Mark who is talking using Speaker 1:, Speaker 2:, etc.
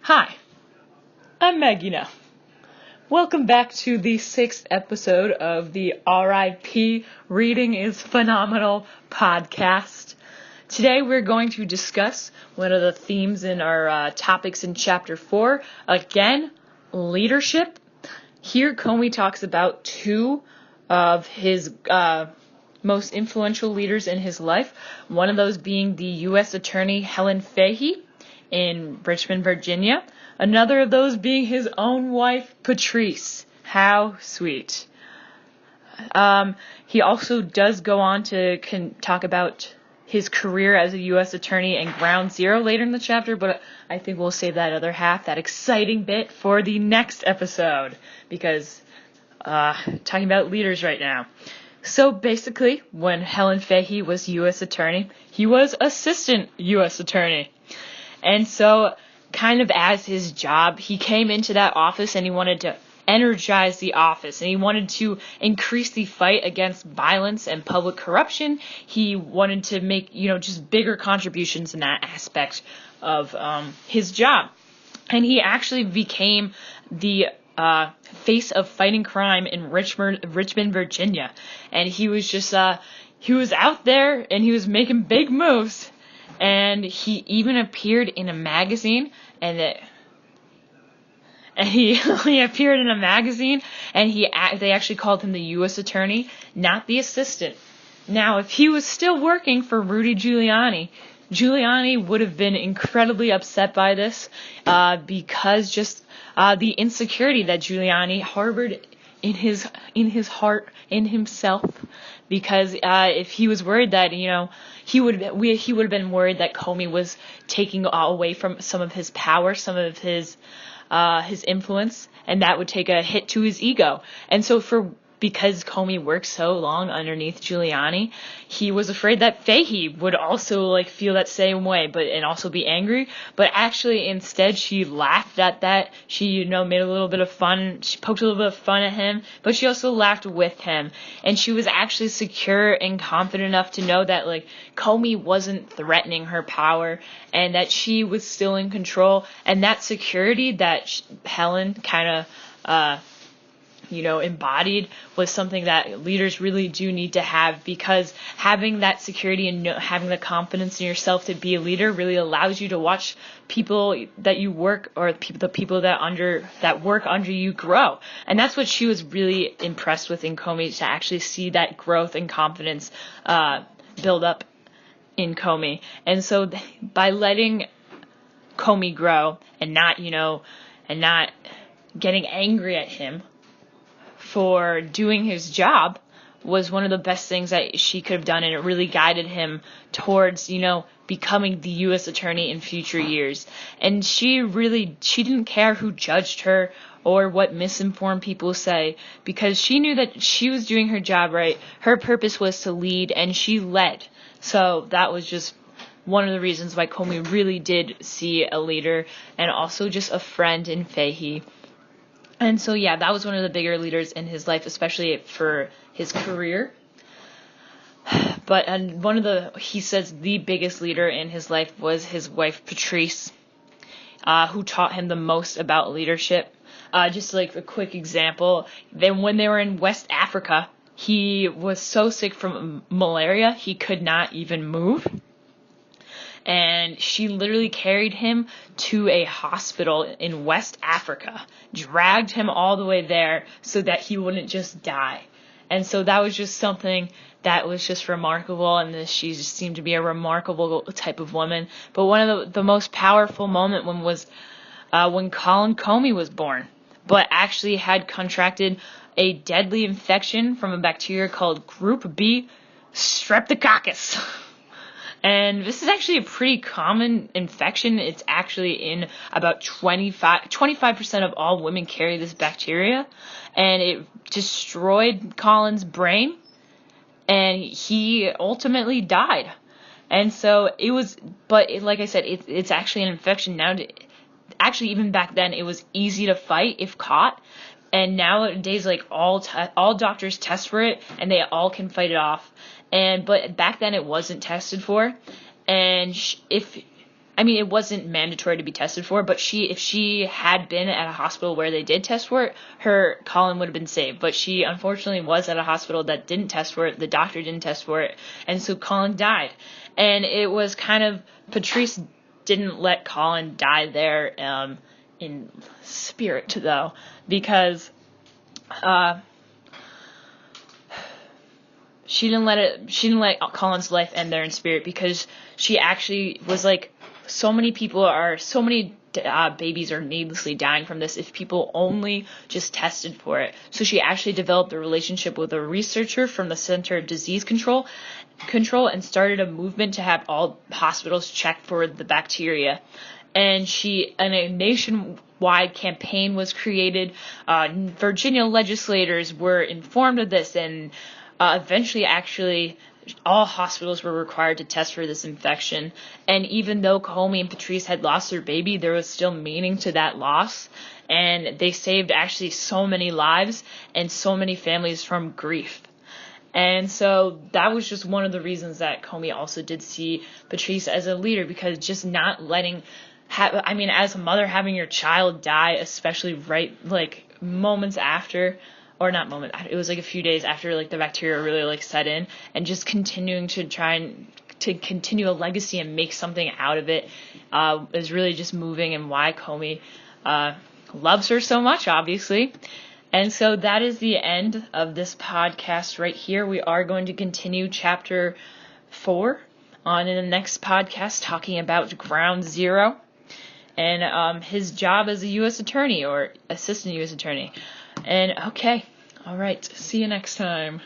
Speaker 1: Hi, I'm Maggie now. Welcome back to the 6th episode of the RIP Reading is Phenomenal podcast. Today we're going to discuss one of the themes in our topics in Chapter 4. Again, leadership. Here Comey talks about two of his most influential leaders in his life. One of those being the U.S. Attorney Helen Fahey in Richmond, Virginia. Another of those being his own wife, Patrice. How sweet. He also does go on to talk about his career as a U.S. attorney and Ground Zero later in the chapter, but I think we'll save that other half, that exciting bit, for the next episode, because talking about leaders right now. So basically, when Helen Fahey was U.S. attorney, he was assistant U.S. attorney. And so, kind of as his job, he came into that office and he wanted to energize the office, and he wanted to increase the fight against violence and public corruption. He wanted to make, just bigger contributions in that aspect of his job. And he actually became the face of fighting crime in Richmond, Virginia. And he was just, he was out there and he was making big moves. And he even appeared in a magazine, and he appeared in a magazine, and they actually called him the U.S. attorney, not the assistant. Now, if he was still working for Rudy Giuliani, Giuliani would have been incredibly upset by this, because just the insecurity that Giuliani harbored in his heart, in himself, because if he was worried that he would have been worried that Comey was taking away from some of his power, some of his influence, and that would take a hit to his ego. And so because Comey worked so long underneath Giuliani, he was afraid that Fahey would also feel that same way, and also be angry. But actually, instead, she laughed at that. She, made a little bit of fun. She poked a little bit of fun at him, but she also laughed with him. And she was actually secure and confident enough to know that Comey wasn't threatening her power, and that she was still in control. And that security that Helen kind of embodied was something that leaders really do need to have, because having that security and having the confidence in yourself to be a leader really allows you to watch people that you work, or the people that work under you, grow. And that's what she was really impressed with in Comey, to actually see that growth and confidence build up in Comey. And so by letting Comey grow and not getting angry at him for doing his job was one of the best things that she could have done, and it really guided him towards, becoming the U.S. attorney in future years. And she didn't care who judged her or what misinformed people say, because she knew that she was doing her job right. Her purpose was to lead, and she led. So that was just one of the reasons why Comey really did see a leader, and also just a friend in Fahey. And so, that was one of the bigger leaders in his life, especially for his career. But he says the biggest leader in his life was his wife, Patrice, who taught him the most about leadership. Just a quick example, then when they were in West Africa, he was so sick from malaria, he could not even move. And she literally carried him to a hospital in West Africa, dragged him all the way there so that he wouldn't just die. And so that was just something that was just remarkable, and she just seemed to be a remarkable type of woman. But one of the most powerful moment was when Colin Comey was born, but actually had contracted a deadly infection from a bacteria called Group B Streptococcus. And this is actually a pretty common infection. It's actually in about 25% of all women carry this bacteria. And it destroyed Colin's brain, and he ultimately died. And so like I said, it's actually an infection now. Actually, even back then, it was easy to fight if caught. And nowadays, all doctors test for it, and they all can fight it off. But back then it wasn't tested for, and if I mean, it wasn't mandatory to be tested for, but if she had been at a hospital where they did test for it, Colin would have been saved. But she unfortunately was at a hospital that didn't test for it. The doctor didn't test for it. And so Colin died. And it was kind of, Patrice didn't let Colin die there, in spirit though, because, she didn't let Colin's life end there in spirit, because she actually was like, so many babies are needlessly dying from this if people only just tested for it. So she actually developed a relationship with a researcher from the Center of Disease Control and started a movement to have all hospitals check for the bacteria. And a nationwide campaign was created. Virginia legislators were informed of this, and eventually, actually, all hospitals were required to test for this infection. And even though Comey and Patrice had lost their baby, there was still meaning to that loss. And they saved actually so many lives and so many families from grief. And so that was just one of the reasons that Comey also did see Patrice as a leader, because just not letting, as a mother, having your child die, especially moments after, or not moment, it was like a few days after the bacteria really set in, and just continuing to try and to continue a legacy and make something out of it is really just moving, and why Comey loves her so much, obviously. And so that is the end of this podcast right here. We are going to continue chapter 4 on in the next podcast, talking about Ground Zero and his job as a U.S. attorney or assistant U.S. attorney. And okay, all right, see you next time.